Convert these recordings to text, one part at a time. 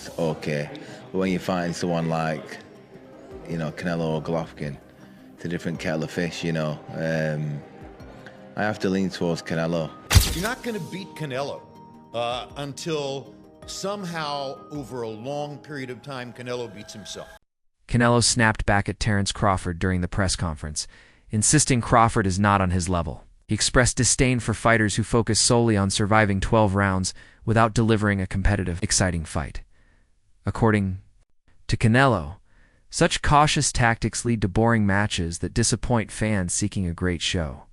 it's okay. But when you find someone like, Canelo or Golovkin, it's a different kettle of fish, I have to lean towards Canelo. You're not going to beat Canelo until somehow over a long period of time Canelo beats himself. Canelo snapped back at Terence Crawford during the press conference, insisting Crawford is not on his level. He expressed disdain for fighters who focus solely on surviving 12 rounds without delivering a competitive, exciting fight. According to Canelo, such cautious tactics lead to boring matches that disappoint fans seeking a great show.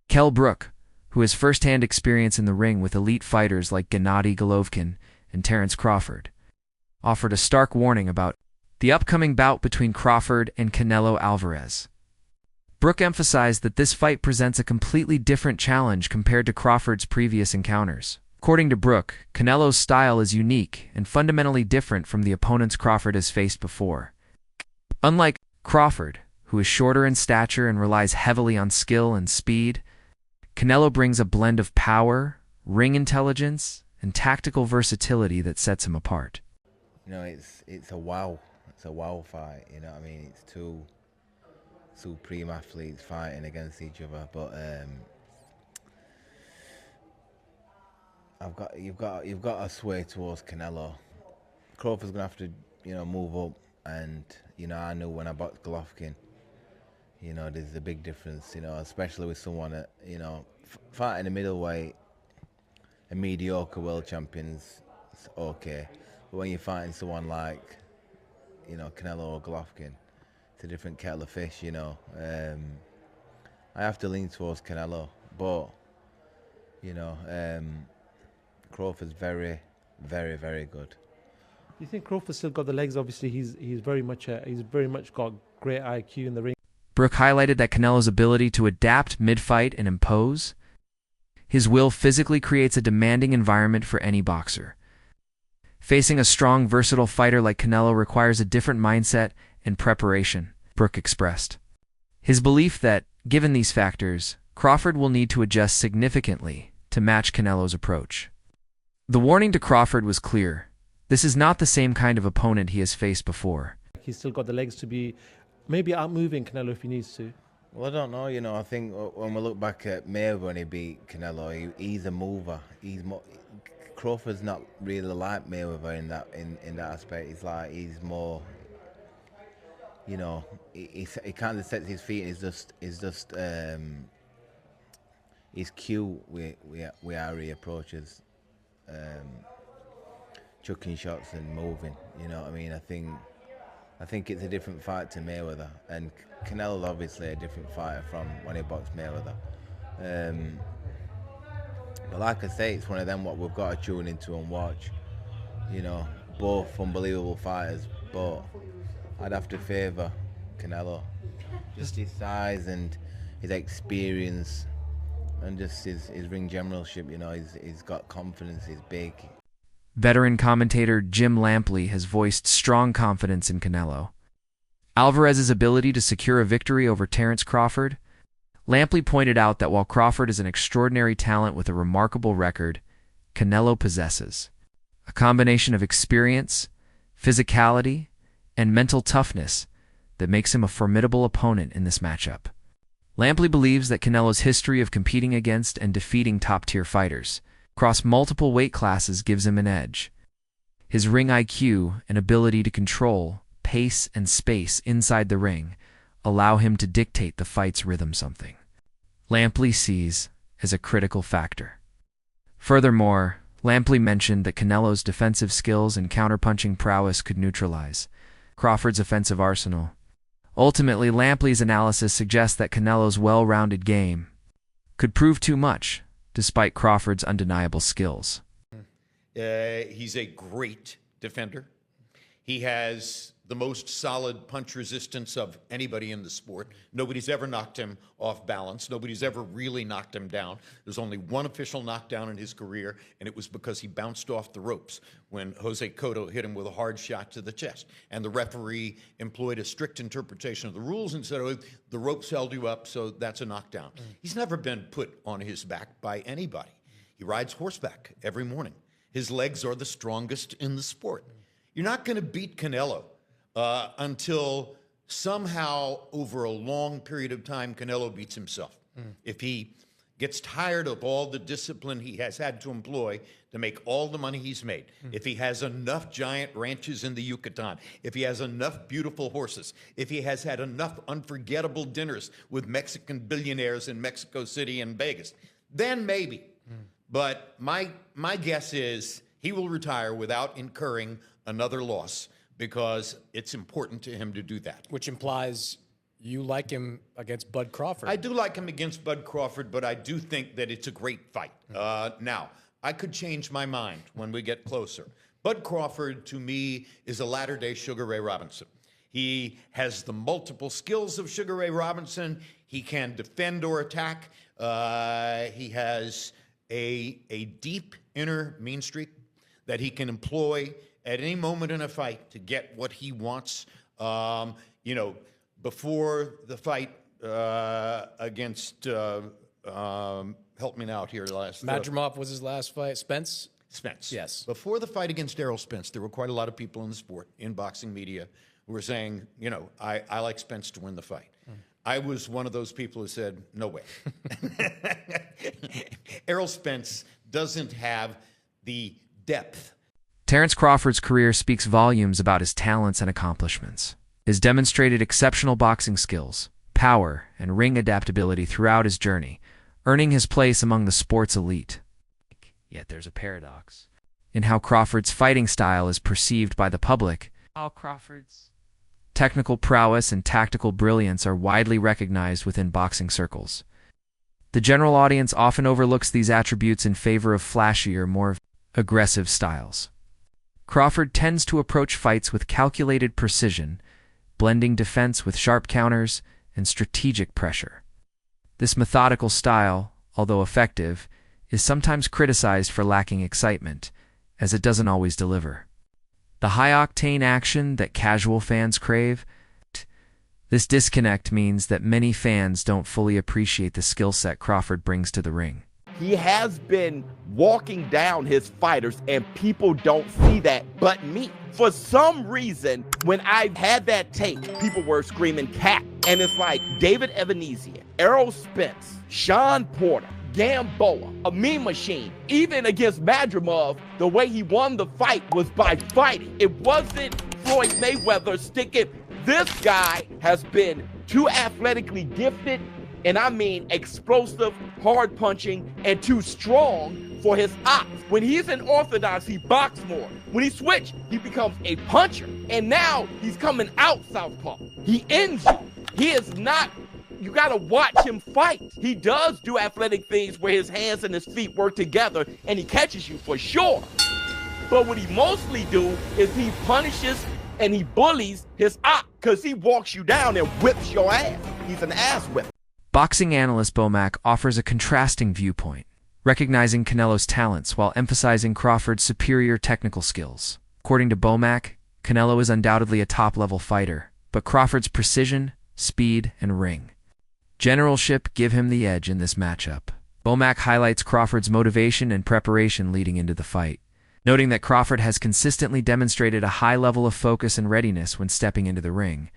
Kell Brook, who has first-hand experience in the ring with elite fighters like Gennady Golovkin and Terence Crawford, offered a stark warning about the upcoming bout between Crawford and Canelo Álvarez. Brook emphasized that this fight presents a completely different challenge compared to Crawford's previous encounters. According to Brook, Canelo's style is unique and fundamentally different from the opponents Crawford has faced before. Unlike Crawford, who is shorter in stature and relies heavily on skill and speed, Canelo brings a blend of power, ring intelligence, and tactical versatility that sets him apart. It's a wow. It's a wow fight, It's two supreme athletes fighting against each other, but you've got to sway towards Canelo. Crawford's gonna have to, move up, and I knew when I boxed Golovkin, there's a big difference, especially with someone that, fighting a middleweight, a mediocre world champion's okay, but when you're fighting someone like, Canelo or Golovkin, it's a different kettle of fish, I have to lean towards Canelo, but Crawford's very, very, very good. Do you think Crawford's still got the legs? Obviously, he's very much got great IQ in the ring. Brook highlighted that Canelo's ability to adapt mid-fight and impose. His will physically creates a demanding environment for any boxer. Facing a strong, versatile fighter like Canelo requires a different mindset and preparation, Brook expressed. His belief that, given these factors, Crawford will need to adjust significantly to match Canelo's approach. The warning to Crawford was clear. This is not the same kind of opponent he has faced before. He's still got the legs to be maybe outmoving Canelo if he needs to. Well, I don't know. I think when we look back at Mayweather when he beat Canelo, he's a mover. Crawford's not really like Mayweather in that aspect. He's more, he kind of sets his feet. And he's cute with how he approaches chucking shots and moving. I think it's a different fight to Mayweather, and Canelo's obviously a different fighter from when he boxed Mayweather. But like I say, it's one of them what we've got to tune into and watch. Both unbelievable fighters, but I'd have to favour Canelo. Just his size and his experience and just his ring generalship, he's got confidence, he's big. Veteran commentator Jim Lampley has voiced strong confidence in Canelo. Alvarez's ability to secure a victory over Terence Crawford. Lampley pointed out that while Crawford is an extraordinary talent with a remarkable record, Canelo possesses a combination of experience, physicality, and mental toughness that makes him a formidable opponent in this matchup. Lampley believes that Canelo's history of competing against and defeating top-tier fighters across multiple weight classes gives him an edge. His ring IQ and ability to control pace and space inside the ring allow him to dictate the fight's rhythm, something Lampley sees as a critical factor. Furthermore, Lampley mentioned that Canelo's defensive skills and counterpunching prowess could neutralize Crawford's offensive arsenal. Ultimately, Lampley's analysis suggests that Canelo's well-rounded game could prove too much, despite Crawford's undeniable skills. He's a great defender. He has the most solid punch resistance of anybody in the sport. Nobody's ever knocked him off balance. Nobody's ever really knocked him down. There's only one official knockdown in his career, and it was because he bounced off the ropes when Jose Cotto hit him with a hard shot to the chest. And the referee employed a strict interpretation of the rules and said, oh, the ropes held you up, so that's a knockdown. He's never been put on his back by anybody. He rides horseback every morning. His legs are the strongest in the sport. You're not going to beat Canelo until somehow over a long period of time, Canelo beats himself. If he gets tired of all the discipline he has had to employ to make all the money he's made, if he has enough giant ranches in the Yucatan, if he has enough beautiful horses, if he has had enough unforgettable dinners with Mexican billionaires in Mexico City and Vegas, then maybe. But my guess is he will retire without incurring another loss, because it's important to him to do that. Which implies you like him against Bud Crawford. I do like him against Bud Crawford, but I do think that it's a great fight. Now, I could change my mind when we get closer. Bud Crawford, to me, is a latter-day Sugar Ray Robinson. He has the multiple skills of Sugar Ray Robinson. He can defend or attack. He has a deep inner mean streak that he can employ at any moment in a fight to get what he wants. You know, before the fight against, help me out here, Madrimov was his last fight. Spence? Spence. Yes. Before the fight against Errol Spence, there were quite a lot of people in the sport, in boxing media, who were saying, you know, I like Spence to win the fight. I was one of those people who said, no way. Errol Spence doesn't have the depth. Terence Crawford's career speaks volumes about his talents and accomplishments. His demonstrated exceptional boxing skills, power, and ring adaptability throughout his journey, earning his place among the sport's elite. Yet there's a paradox in how Crawford's fighting style is perceived by the public. All Crawford's technical prowess and tactical brilliance are widely recognized within boxing circles. The general audience often overlooks these attributes in favor of flashier, more aggressive styles. Crawford tends to approach fights with calculated precision, blending defense with sharp counters and strategic pressure. This methodical style, although effective, is sometimes criticized for lacking excitement, as it doesn't always deliver the high-octane action that casual fans crave. This disconnect means that many fans don't fully appreciate the skill set Crawford brings to the ring. He has been walking down his fighters, and people don't see that but me. For some reason, when I had that tape, people were screaming cat. And it's like David Ebenezer, Errol Spence, Sean Porter, Gamboa, a Mean Machine. Even against Madrimov, the way he won the fight was by fighting. It wasn't Floyd Mayweather sticking. This guy has been too athletically gifted, and I mean explosive, hard punching, and too strong for his ops. When he's in orthodox, he boxes more. When he switches, he becomes a puncher. And now he's coming out southpaw. He ends you. He is not, you gotta watch him fight. He does do athletic things where his hands and his feet work together, and he catches you for sure. But what he mostly do is he punishes and he bullies his op, because he walks you down and whips your ass. He's an ass whipper. Boxing analyst Bomac offers a contrasting viewpoint, recognizing Canelo's talents while emphasizing Crawford's superior technical skills. According to Bomac, Canelo is undoubtedly a top-level fighter, but Crawford's precision, speed, and ring generalship give him the edge in this matchup. Bomac highlights Crawford's motivation and preparation leading into the fight, noting that Crawford has consistently demonstrated a high level of focus and readiness when stepping into the ring.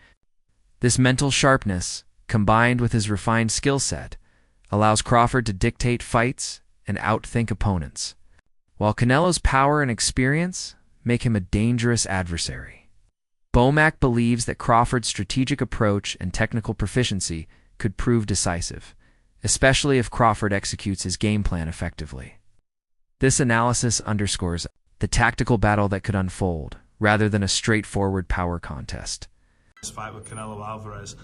This mental sharpness, combined with his refined skill set, allows Crawford to dictate fights and outthink opponents, while Canelo's power and experience make him a dangerous adversary. Bomac believes that Crawford's strategic approach and technical proficiency could prove decisive, especially if Crawford executes his game plan effectively. This analysis underscores the tactical battle that could unfold, rather than a straightforward power contest. This fight with Canelo Álvarez,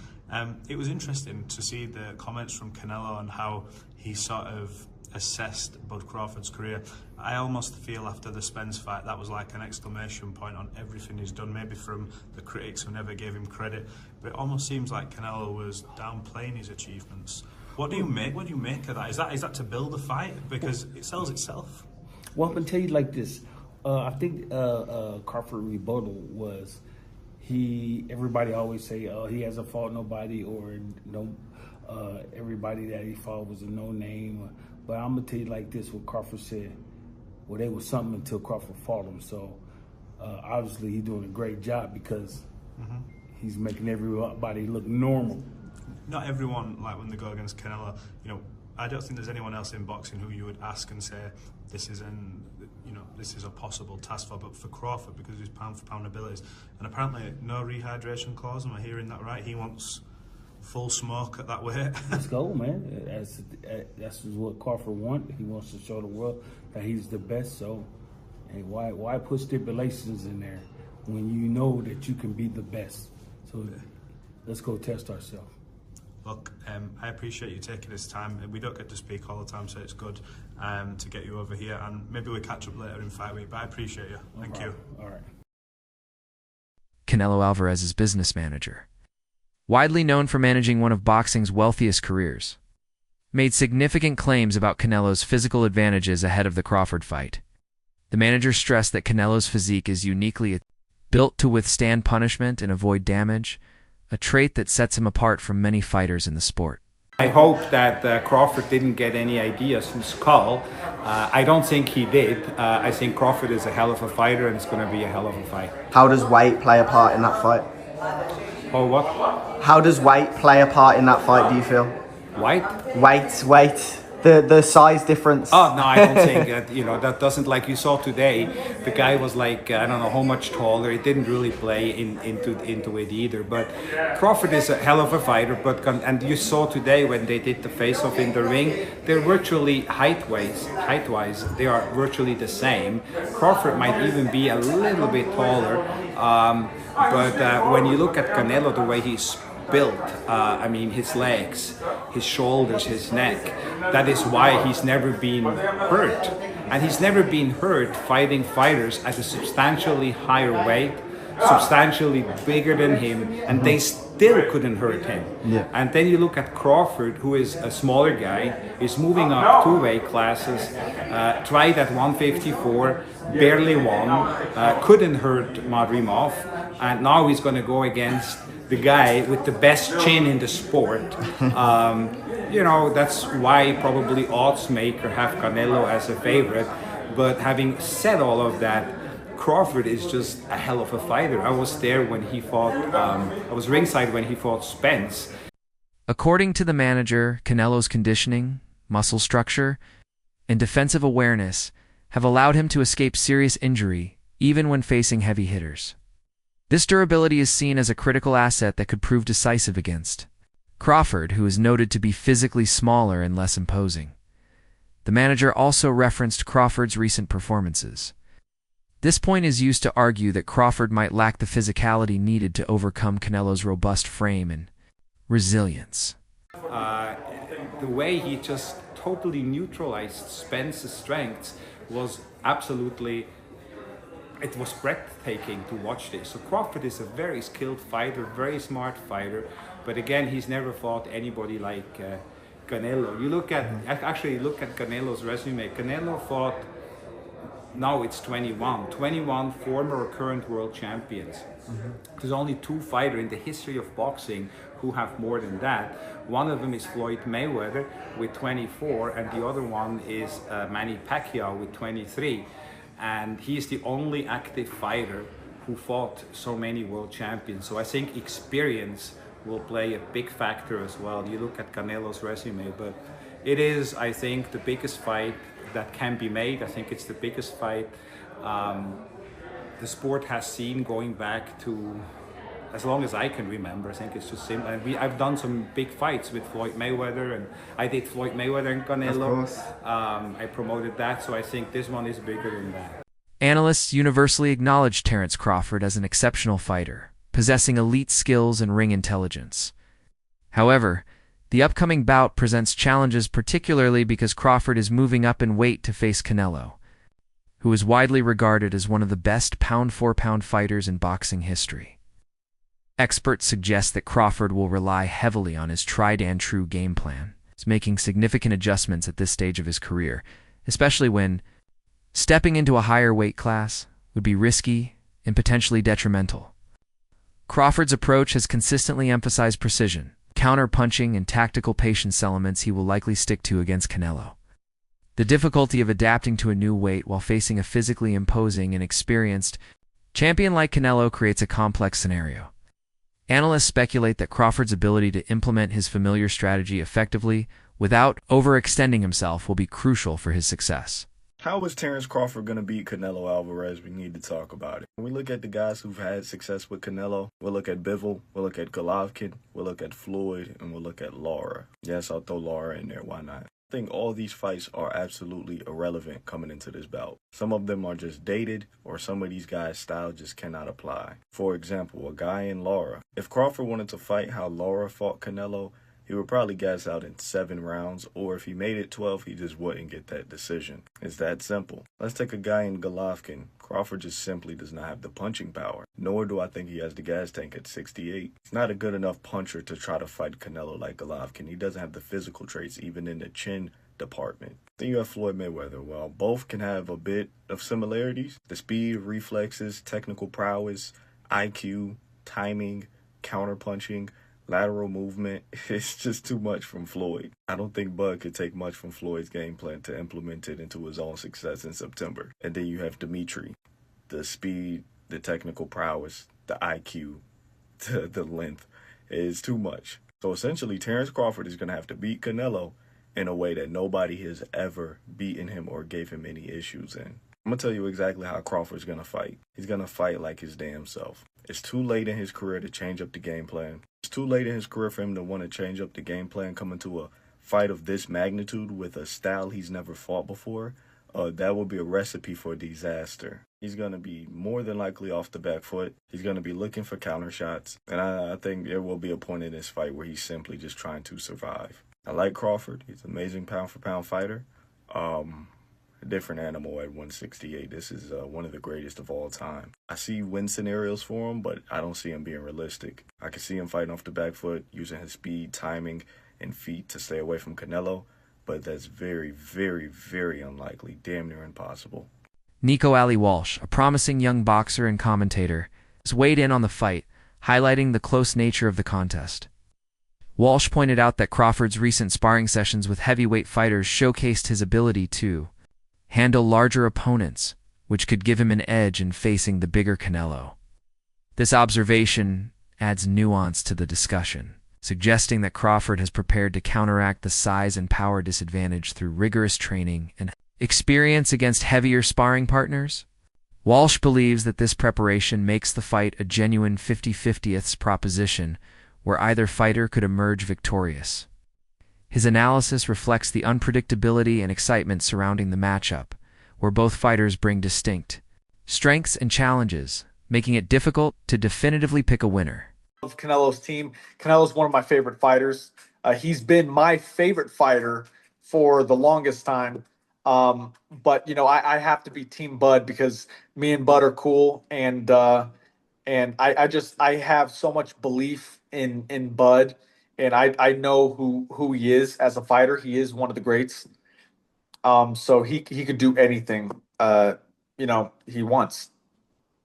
it was interesting to see the comments from Canelo on how he sort of assessed Bud Crawford's career. I almost feel after the Spence fight that was like an exclamation point on everything he's done, maybe from the critics who never gave him credit, but it almost seems like Canelo was downplaying his achievements. What do you make of that? Is that to build a fight? Because it sells itself. Well, I'm gonna tell you like this. I think Crawford rebuttal was everybody always say he hasn't fought nobody, or no everybody that he fought was a no name. But I'm gonna tell you like this: what Crawford said, well, they was something until Crawford fought him. So Obviously, he's doing a great job because he's making everybody look normal. Not everyone, like when they go against Canelo, you know, I don't think there's anyone else in boxing who you would ask and say this is a possible task for. But for Crawford, because of his pound for pound abilities, and apparently no rehydration clause. Am I hearing that right? He wants full smoke at that weight. Let's go, man. That's what Crawford wants. He wants to show the world that he's the best. So, hey, why put stipulations in there when you know that you can be the best? So let's go test ourselves. Look, I appreciate you taking this time. We don't get to speak all the time, so it's good to get you over here. And maybe we'll catch up later in fight week, but I appreciate you. Thank you. All right. Canelo Álvarez's business manager, widely known for managing one of boxing's wealthiest careers, made significant claims about Canelo's physical advantages ahead of the Crawford fight. The manager stressed that Canelo's physique is uniquely built to withstand punishment and avoid damage, a trait that sets him apart from many fighters in the sport. I hope that Crawford didn't get any ideas from Skull. I don't think he did. I think Crawford is a hell of a fighter and it's going to be a hell of a fight. How does weight play a part in that fight? Oh, what? How does weight play a part in that fight, do you feel? White? Weight. The size difference. Oh, no, I don't think that doesn't, like you saw today, the guy was like, I don't know how much taller. It didn't really play into it either. But Crawford is a hell of a fighter. And you saw today when they did the face-off in the ring, they're virtually height-wise, they are virtually the same. Crawford might even be a little bit taller. But when you look at Canelo, the way he's built, his legs, his shoulders, his neck, that is why he's never been hurt. And he's never been hurt fighting fighters at a substantially higher weight, substantially bigger than him, and they still couldn't hurt him. Yeah. And then you look at Crawford, who is a smaller guy, is moving up 2 weight classes, tried at 154, barely won, couldn't hurt Madrimov, and now he's going to go against the guy with the best chin in the sport. That's why probably oddsmaker have Canelo as a favorite. But having said all of that, Crawford is just a hell of a fighter. I was there when he fought, I was ringside when he fought Spence. According to the manager, Canelo's conditioning, muscle structure, and defensive awareness have allowed him to escape serious injury even when facing heavy hitters. This durability is seen as a critical asset that could prove decisive against Crawford, who is noted to be physically smaller and less imposing. The manager also referenced Crawford's recent performances. This point is used to argue that Crawford might lack the physicality needed to overcome Canelo's robust frame and resilience. The way he just totally neutralized Spence's strengths was absolutely... It was breathtaking to watch this. So Crawford is a very skilled fighter, very smart fighter, but again, he's never fought anybody like Canelo. You look at Canelo's resume. Canelo fought, now it's 21 former or current world champions. There's only 2 fighters in the history of boxing who have more than that. One of them is Floyd Mayweather with 24, and the other one is Manny Pacquiao with 23. And he is the only active fighter who fought so many world champions. So I think experience will play a big factor as well. You look at Canelo's resume, but it is, I think, the biggest fight that can be made. I think it's the biggest fight the sport has seen going back to as long as I can remember. I think it's just simple. And I've done some big fights with Floyd Mayweather, and I did Floyd Mayweather and Canelo. I promoted that, so I think this one is bigger than that. Analysts universally acknowledge Terence Crawford as an exceptional fighter, possessing elite skills and ring intelligence. However, the upcoming bout presents challenges, particularly because Crawford is moving up in weight to face Canelo, who is widely regarded as one of the best pound-for-pound fighters in boxing history. Experts suggest that Crawford will rely heavily on his tried-and-true game plan, making significant adjustments at this stage of his career, especially when stepping into a higher weight class would be risky and potentially detrimental. Crawford's approach has consistently emphasized precision, counter-punching, and tactical patience, elements he will likely stick to against Canelo. The difficulty of adapting to a new weight while facing a physically imposing and experienced Champion like Canelo creates a complex scenario. Analysts speculate that Crawford's ability to implement his familiar strategy effectively without overextending himself will be crucial for his success. How is Terence Crawford going to beat Canelo Álvarez? We need to talk about it. When we look at the guys who've had success with Canelo, we'll look at Bivol, we'll look at Golovkin, we'll look at Floyd, and we'll look at Lara. Yes, I'll throw Lara in there. Why not? I think all these fights are absolutely irrelevant coming into this bout. Some of them are just dated, or some of these guys' style just cannot apply. For example, a guy in Lara. If Crawford wanted to fight how Lara fought Canelo, he would probably gas out in 7 rounds, or if he made it 12, he just wouldn't get that decision. It's that simple. Let's take a guy in Golovkin. Crawford just simply does not have the punching power, nor do I think he has the gas tank at 68. He's not a good enough puncher to try to fight Canelo like Golovkin. He doesn't have the physical traits, even in the chin department. Then you have Floyd Mayweather. Well, both can have a bit of similarities. The speed, reflexes, technical prowess, IQ, timing, counterpunching, lateral movement, it's just too much from Floyd. I don't think Bud could take much from Floyd's game plan to implement it into his own success in September. And then you have Dimitri. The speed, the technical prowess, the IQ, the length is too much. So essentially, Terence Crawford is going to have to beat Canelo in a way that nobody has ever beaten him or gave him any issues in. I'm going to tell you exactly how Crawford's going to fight. He's going to fight like his damn self. It's too late in his career to change up the game plan. It's too late in his career for him to want to change up the game plan coming to a fight of this magnitude with a style he's never fought before. That would be a recipe for disaster. He's going to be more than likely off the back foot. He's going to be looking for counter shots. And I think there will be a point in this fight where he's simply just trying to survive. I like Crawford. He's an amazing pound-for-pound fighter. A different animal at 168. This is one of the greatest of all time. I see win scenarios for him, but I don't see him being realistic. I can see him fighting off the back foot, using his speed, timing, and feet to stay away from Canelo, but that's very, very, very unlikely, damn near impossible. Nico Ali Walsh, a promising young boxer and commentator, has weighed in on the fight, highlighting the close nature of the contest. Walsh pointed out that Crawford's recent sparring sessions with heavyweight fighters showcased his ability to handle larger opponents, which could give him an edge in facing the bigger Canelo. This observation adds nuance to the discussion, suggesting that Crawford has prepared to counteract the size and power disadvantage through rigorous training and experience against heavier sparring partners. Walsh believes that this preparation makes the fight a genuine 50-50ths proposition where either fighter could emerge victorious. His analysis reflects the unpredictability and excitement surrounding the matchup, where both fighters bring distinct strengths and challenges, making it difficult to definitively pick a winner. Of Canelo's team. Canelo's one of my favorite fighters. He's been my favorite fighter for the longest time. But, you know, I have to be Team Bud because me and Bud are cool. And I have so much belief in Bud. And I know who he is as a fighter. He is one of the greats. So he could do anything, he wants.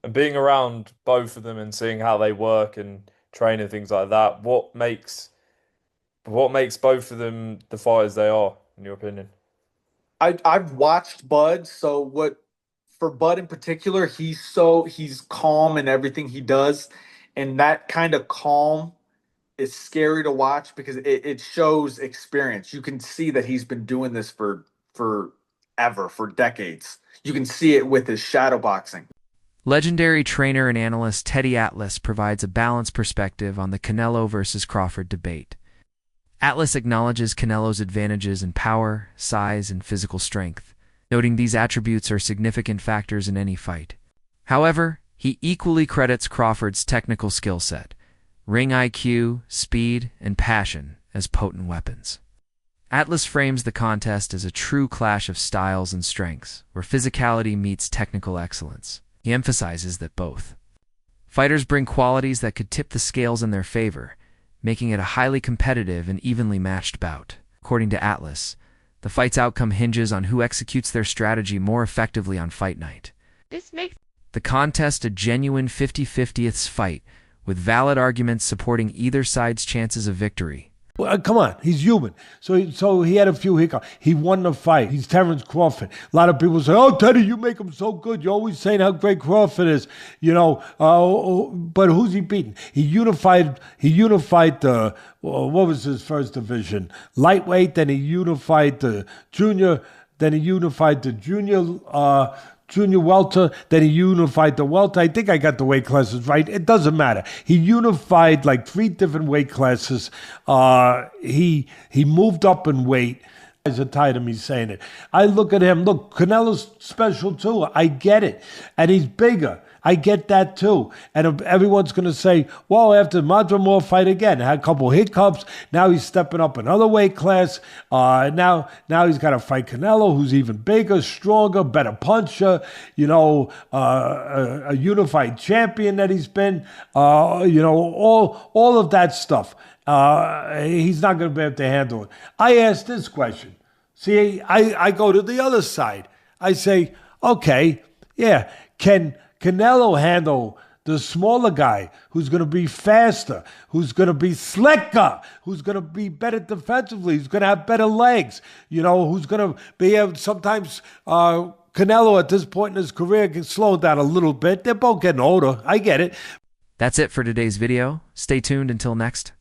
And being around both of them and seeing how they work and train and things like that, what makes both of them the fighters they are, in your opinion? I've watched Bud. So for Bud in particular, he's calm in everything he does, and that kind of calm is scary to watch because it shows experience. You can see that he's been doing this for decades. You can see it with his shadow boxing. Legendary trainer and analyst Teddy Atlas provides a balanced perspective on the Canelo versus Crawford debate. Atlas acknowledges Canelo's advantages in power, size, and physical strength, noting these attributes are significant factors in any fight. However, he equally credits Crawford's technical skill set, ring IQ, speed, and passion as potent weapons. Atlas frames the contest as a true clash of styles and strengths, where physicality meets technical excellence. He emphasizes that both fighters bring qualities that could tip the scales in their favor, making it a highly competitive and evenly matched bout. According to Atlas, the fight's outcome hinges on who executes their strategy more effectively on fight night. This makes the contest a genuine 50-50ths fight, with valid arguments supporting either side's chances of victory. Well, come on, he's human. So he had a few hiccups. He won the fight. He's Terence Crawford. A lot of people say, "Oh, Teddy, you make him so good. You're always saying how great Crawford is." But who's he beating? He unified the what was his first division? Lightweight. Then he unified the junior. Then he unified the junior welter, then he unified the welter. I think I got the weight classes right. It doesn't matter. He unified like 3 different weight classes. He moved up in weight. Guys are tired of me saying it. I look at him. Look, Canelo's special too. I get it. And he's bigger. I get that too. And everyone's going to say, well, after Madrimov fight again, had a couple hiccups. Now he's stepping up another weight class. Now he's got to fight Canelo, who's even bigger, stronger, better puncher, a unified champion that he's been, all of that stuff. He's not going to be able to handle it. I asked this question. See, I go to the other side. I say, okay, yeah, can Canelo handle the smaller guy who's going to be faster, who's going to be slicker, who's going to be better defensively, who's going to have better legs, who's going to be able sometimes Canelo at this point in his career can slow down a little bit. They're both getting older. I get it. That's it for today's video. Stay tuned until next.